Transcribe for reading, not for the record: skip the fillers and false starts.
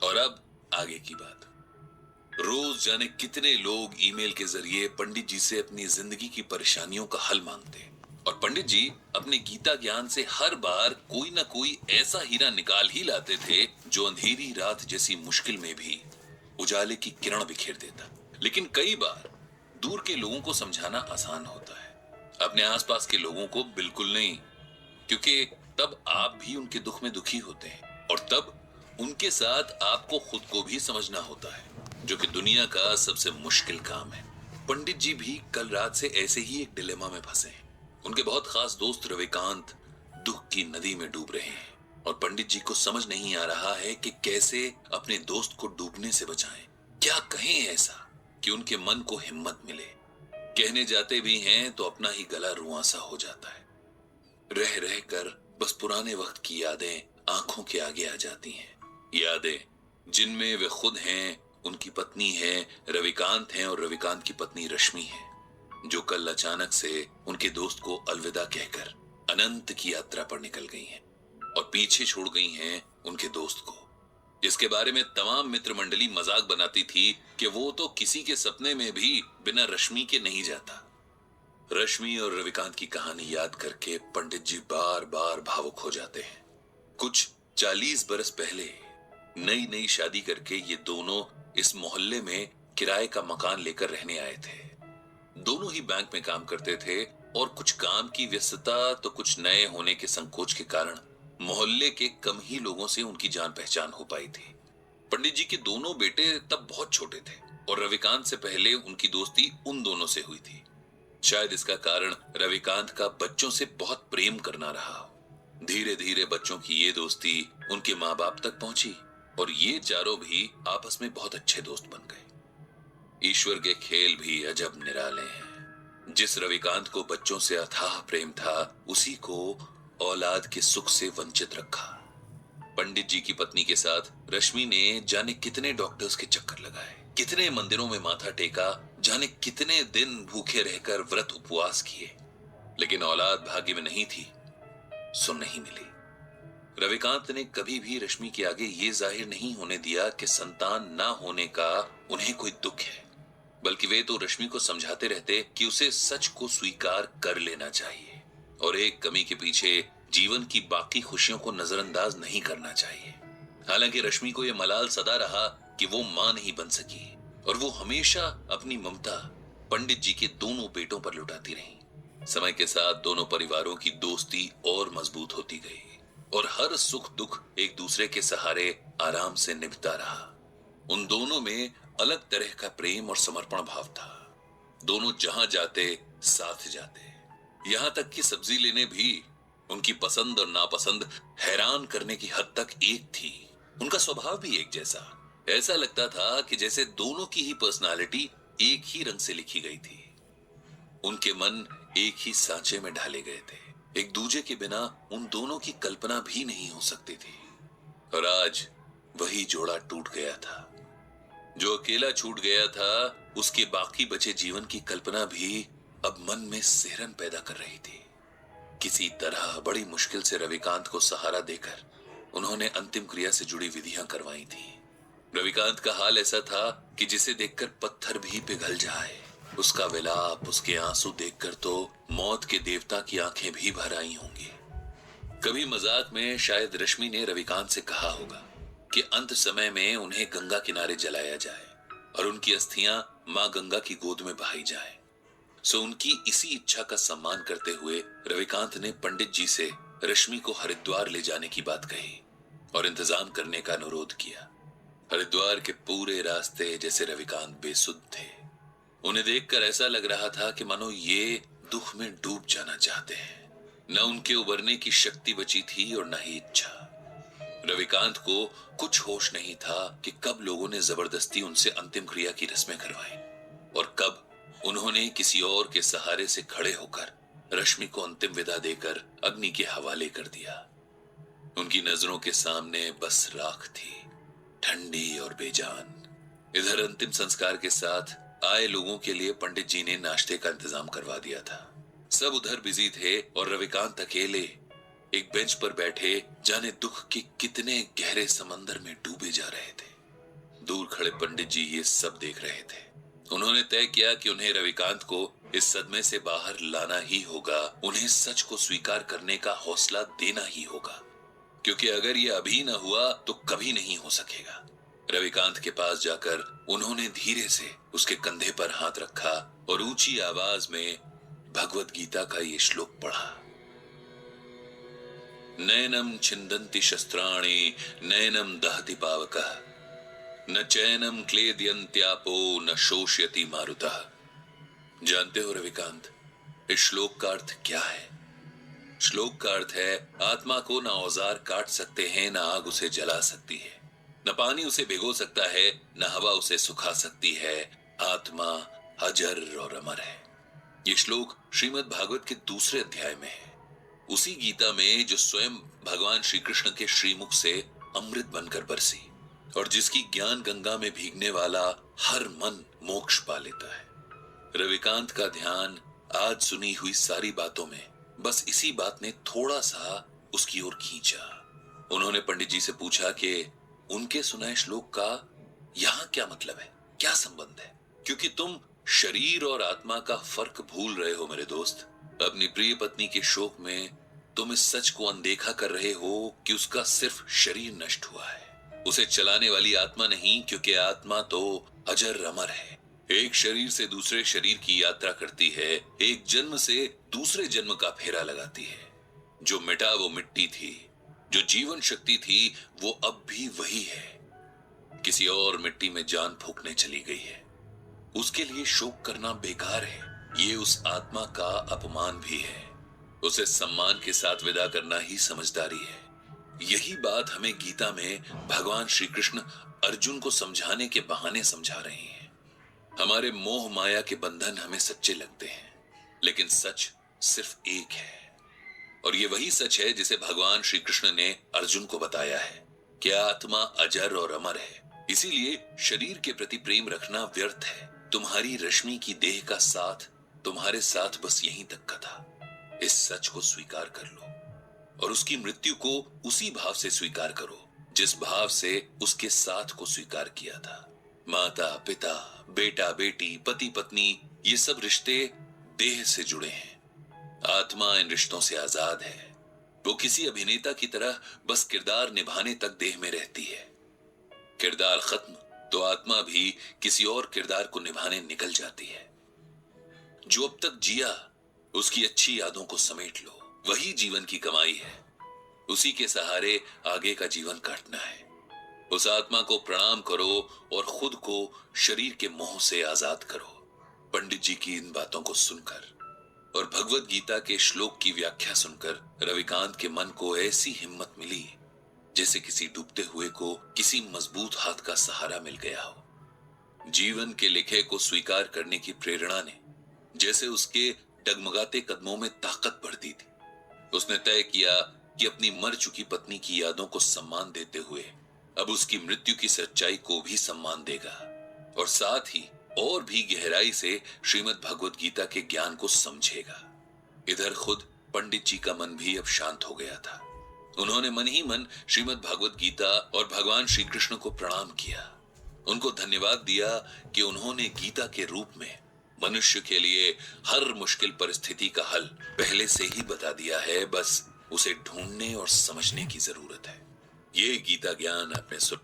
और अब आगे की बात। रोज जाने कितने लोग ईमेल के जरिए पंडित जी से अपनी जिंदगी की परेशानियों का हल मांगते, और पंडित जी अपने गीता ज्ञान से हर बार कोई ना कोई ऐसा हीरा निकाल ही लाते थे जो अंधेरी रात जैसी मुश्किल में भी उजाले की किरण बिखेर देता। लेकिन कई बार दूर के लोगों को समझाना आसान होता है, अपने आसपास के लोगों को बिल्कुल नहीं, क्योंकि तब आप भी उनके दुख में दुखी होते हैं और तब उनके साथ आपको खुद को भी समझना होता है, जो कि दुनिया का सबसे मुश्किल काम है। पंडित जी भी कल रात से ऐसे ही एक डिलेमा में फंसे हैं। उनके बहुत खास दोस्त रविकांत दुख की नदी में डूब रहे हैं और पंडित जी को समझ नहीं आ रहा है कि कैसे अपने दोस्त को डूबने से बचाएं। क्या कहें ऐसा कि उनके मन को हिम्मत मिले। कहने जाते भी हैं तो अपना ही गला रुआंसा हो जाता है। रह रह कर बस पुराने वक्त की यादें आंखों के आगे आ जाती हैं। यादें जिनमें वे खुद हैं, उनकी पत्नी है रविकांत हैं और रविकांत की पत्नी रश्मि है, जो कल अचानक से उनके दोस्त को अलविदा कहकर अनंत की यात्रा पर निकल गई हैं और पीछे छोड़ गई हैं उनके दोस्त को, जिसके बारे में तमाम मित्र मंडली मजाक बनाती थी कि वो तो किसी के सपने में भी बिना रश्मि के नहीं जाता। रश्मि और रविकांत की कहानी याद करके पंडित जी बार बार भावुक हो जाते हैं। कुछ 40 बरस पहले नई नई शादी करके ये दोनों इस मोहल्ले में किराए का मकान लेकर रहने आए थे। दोनों ही बैंक में काम करते थे और कुछ काम की व्यस्तता तो कुछ नए होने के संकोच के कारण मोहल्ले के कम ही लोगों से उनकी जान पहचान हो पाई थी। पंडित जी के दोनों बेटे तब बहुत छोटे थे और रविकांत से पहले उनकी दोस्ती उन दोनों से हुई थी। शायद इसका कारण रविकांत का बच्चों से बहुत प्रेम करना रहा। धीरे धीरे बच्चों की ये दोस्ती उनके माँ बाप तक पहुंची और ये चारों भी आपस में बहुत अच्छे दोस्त बन गए। ईश्वर के खेल भी अजब निराले हैं। जिस रविकांत को बच्चों से अथाह प्रेम था, उसी को औलाद के सुख से वंचित रखा। पंडित जी की पत्नी के साथ रश्मि ने जाने कितने डॉक्टर्स के चक्कर लगाए, कितने मंदिरों में माथा टेका, जाने कितने दिन भूखे रहकर व्रत उपवास किए, लेकिन औलाद भाग्य में नहीं थी, सो नहीं मिली। रविकांत ने कभी भी रश्मि के आगे ये जाहिर नहीं होने दिया कि संतान ना होने का उन्हें कोई दुख है, बल्कि वे तो रश्मि को समझाते रहते कि उसे सच को स्वीकार कर लेना चाहिए और एक कमी के पीछे जीवन की बाकी खुशियों को नजरअंदाज नहीं करना चाहिए। हालांकि रश्मि को यह मलाल सदा रहा कि वो मां नहीं बन सकी और वो हमेशा अपनी ममता पंडित जी के दोनों बेटों पर लुटाती रही। समय के साथ दोनों परिवारों की दोस्ती और मजबूत होती गई और हर सुख दुख एक दूसरे के सहारे आराम से निभता रहा। उन दोनों में अलग तरह का प्रेम और समर्पण भाव था। दोनों जहां जाते साथ जाते, यहां तक कि सब्जी लेने भी उनकी पसंद और नापसंद हैरान करने की हद तक एक थी। उनका स्वभाव भी एक जैसा, ऐसा लगता था कि जैसे दोनों की ही पर्सनालिटी एक ही रंग से लिखी गई थी। उनके मन एक ही सांचे में ढाले गए थे। एक दूजे के बिना उन दोनों की कल्पना भी नहीं हो सकती थी। और आज वही जोड़ा टूट गया था। जो अकेला छूट गया था, उसके बाकी बचे जीवन की कल्पना भी अब मन में सिहरन पैदा कर रही थी। किसी तरह बड़ी मुश्किल से रविकांत को सहारा देकर उन्होंने अंतिम क्रिया से जुड़ी विधियां करवाई थी। रविकांत का हाल ऐसा था कि जिसे देखकर पत्थर भी पिघल जाए। उसका विलाप, उसके आंसू देखकर तो मौत के देवता की आंखें भी भर आई होंगी। कभी मजाक में शायद रश्मि ने रविकांत से कहा होगा कि अंत समय में उन्हें गंगा किनारे जलाया जाए और उनकी अस्थियां मां गंगा की गोद में बहाई जाए। सो उनकी इसी इच्छा का सम्मान करते हुए रविकांत ने पंडित जी से रश्मि को हरिद्वार ले जाने की बात कही और इंतजाम करने का अनुरोध किया। हरिद्वार के पूरे रास्ते जैसे रविकांत बेसुध थे। उन्हें देखकर ऐसा लग रहा था कि मानो ये दुख में डूब जाना चाहते हैं। न उनके उबरने की शक्ति बची थी और न ही इच्छा। रविकांत को कुछ होश नहीं था कि कब लोगों ने जबरदस्ती उनसे अंतिम क्रिया की रस्में करवाई और कब उन्होंने किसी और के सहारे से खड़े होकर रश्मि को अंतिम विदा देकर अग्नि के हवाले कर दिया। उनकी नजरों के सामने बस राख थी, ठंडी और बेजान। इधर अंतिम संस्कार के साथ आए लोगों के लिए पंडित जी ने नाश्ते का इंतजाम करवा दिया था। सब उधर बिजी थे और रविकांत अकेले एक बेंच पर बैठे जाने दुख के कितने गहरे समंदर में डूबे जा रहे थे। दूर खड़े पंडित जी ये सब देख रहे थे। उन्होंने तय किया कि उन्हें रविकांत को इस सदमे से बाहर लाना ही होगा, उन्हें सच को स्वीकार करने का हौसला देना ही होगा, क्योंकि अगर ये अभी न हुआ तो कभी नहीं हो सकेगा। रविकांत के पास जाकर उन्होंने धीरे से उसके कंधे पर हाथ रखा और ऊंची आवाज में भगवत गीता का ये श्लोक पढ़ा। नैनम छिन्दन्ति शस्त्राणि नैनम दहति पावकः न चैनम क्लेदयन्त्यापो न शोष्यति मारुतः। जानते हो रविकांत, इस श्लोक का अर्थ क्या है? श्लोक का अर्थ है, आत्मा को न औजार काट सकते हैं, न आग उसे जला सकती है, न पानी उसे भिगो सकता है, न हवा उसे सुखा सकती है। आत्मा अजर और अमर है। ये श्लोक श्रीमद् भागवत के दूसरे अध्याय में है, उसी गीता में जो स्वयं भगवान श्री कृष्ण के श्रीमुख से अमृत बनकर बरसी और जिसकी ज्ञान गंगा में भीगने वाला हर मन मोक्ष पा लेता है। रविकांत का ध्यान आज सुनी हुई सारी बातों में बस इसी बात ने थोड़ा सा उसकी ओर खींचा। उन्होंने पंडित जी से पूछा कि उनके सुनाए श्लोक का यहाँ क्या मतलब है, क्या संबंध है? क्योंकि तुम शरीर और आत्मा का फर्क भूल रहे हो मेरे दोस्त। अपनी प्रिय पत्नी के शोक में तुम इस सच को अनदेखा कर रहे हो कि उसका सिर्फ शरीर नष्ट हुआ है, उसे चलाने वाली आत्मा नहीं, क्योंकि आत्मा तो अजर अमर है। एक शरीर से दूसरे शरीर की यात्रा करती है, एक जन्म से दूसरे जन्म का फेरा लगाती है। जो मिटा वो मिट्टी थी, जो जीवन शक्ति थी वो अब भी वही है, किसी और मिट्टी में जान फूंकने चली गई है। उसके लिए शोक करना बेकार है, ये उस आत्मा का अपमान भी है। उसे सम्मान के साथ विदा करना ही समझदारी है। यही बात हमें गीता में भगवान श्री कृष्ण अर्जुन को समझाने के बहाने समझा रहे हैं। हमारे मोह माया के बंधन हमें सच्चे लगते हैं, लेकिन सच सिर्फ एक है, और ये वही सच है जिसे भगवान श्री कृष्ण ने अर्जुन को बताया है कि आत्मा अजर और अमर है। इसीलिए शरीर के प्रति प्रेम रखना व्यर्थ है। तुम्हारी रश्मि की देह का साथ तुम्हारे साथ बस यहीं तक का था। इस सच को स्वीकार कर लो और उसकी मृत्यु को उसी भाव से स्वीकार करो जिस भाव से उसके साथ को स्वीकार किया था। माता पिता, बेटा बेटी, पति पत्नी, ये सब रिश्ते देह से जुड़े हैं। आत्मा इन रिश्तों से आजाद है। वो किसी अभिनेता की तरह बस किरदार निभाने तक देह में रहती है। किरदार खत्म तो आत्मा भी किसी और किरदार को निभाने निकल जाती है। जो अब तक जिया उसकी अच्छी यादों को समेट लो, वही जीवन की कमाई है। उसी के सहारे आगे का जीवन काटना है। उस आत्मा को प्रणाम करो और खुद को शरीर के मोह से आजाद करो। पंडित जी की इन बातों को सुनकर और भगवत गीता के श्लोक की व्याख्या सुनकर रविकांत के मन को ऐसी हिम्मत मिली जैसे किसी डूबते हुए को किसी मजबूत हाथ का सहारा मिल गया हो। जीवन के लिखे को स्वीकार करने की प्रेरणा ने जैसे उसके डगमगाते कदमों में ताकत भर दी थी। उसने तय किया कि अपनी मर चुकी पत्नी की यादों को सम्मान देते हुए अब उसकी मृत्यु की सच्चाई को भी सम्मान देगा और साथ ही और भी गहराई से श्रीमद् भगवत गीता के ज्ञान को समझेगा। इधर खुद पंडित जी का मन भी अब शांत हो गया था। उन्होंने मन ही मन श्रीमद् भगवत गीता और भगवान श्री कृष्ण को प्रणाम किया। उनको धन्यवाद दिया कि उन्होंने गीता के रूप में मनुष्य के लिए हर मुश्किल परिस्थिति का हल पहले से ही बता दिया है, बस उसे ढूंढने और समझने की जरूरत है। ये गीता ज्ञान आपने सुन